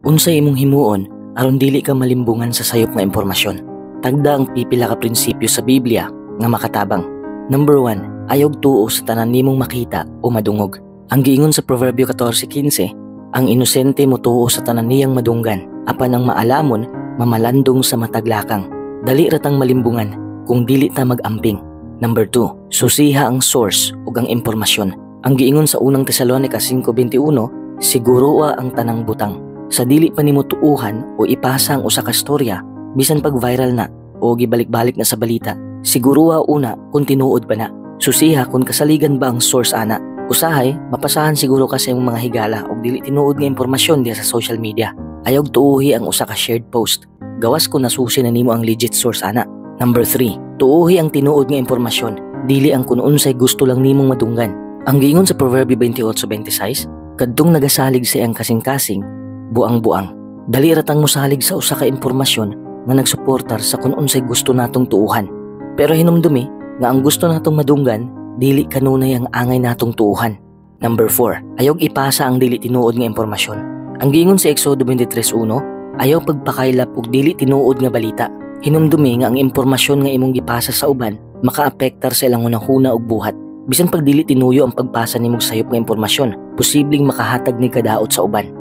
Unsay imong himuon aron dili ka malimbungan sa sayop nga impormasyon? Tagda ang pipila ka prinsipyo sa Biblia nga makatabang. Number 1, ayog tuo sa tanan nimong makita o madungog. Ang giingon sa Proverbio 14:15, ang inosente mo tuo sa tanan niyang madunggan, apan ang maalamon mamalandong sa mataglakang. Dali ratang malimbungan kung dili ta mag-amping. Number 2, susiha ang source ug ang impormasyon. Ang giingon sa unang Tesalonica 5:21, siguroa ang tanang butang. Sa dili pa nimo tuuhan o ipasa ang usa ka storya, bisan pag viral na o gibalik-balik na sa balita, siguroa una kung tinuod pa na. Susiha kung kasaligan ba ang source ana. Usahay, mapasahan siguro kasi ang mga higala o dili tinuod nga impormasyon diya sa social media. Ayog tuuhi ang usa ka shared post. Gawas kung nasusi na nimo ang legit source ana. Number 3, tuuhi ang tinuod nga impormasyon, dili ang kung unsay gusto lang nimong madunggan. Ang giingon sa Proverbio 28:26, kadtong nagasalig sa iyang kasing-kasing, buang-buang. Dali ratang mosalig sa usa ka impormasyon nga nagsuportar sa kung unsay gusto natong tuuhan. Pero hinumdumi nga ang gusto natong madunggan, dili kanunay ang angay natong tuuhan. Number 4, ayog ipasa ang dili tinuod nga impormasyon. Ang giingon sa Exodo 23:1, ayaw pagpakaylap og dili tinuod nga balita. Hinumdumi nga ang impormasyon nga imong gipasa sa uban makaapektar sa ilang hunahuna og buhat. Bisan pag dili tinuyo ang pagpasa nimong sayop nga impormasyon, posibleng makahatag ni kadaot sa uban.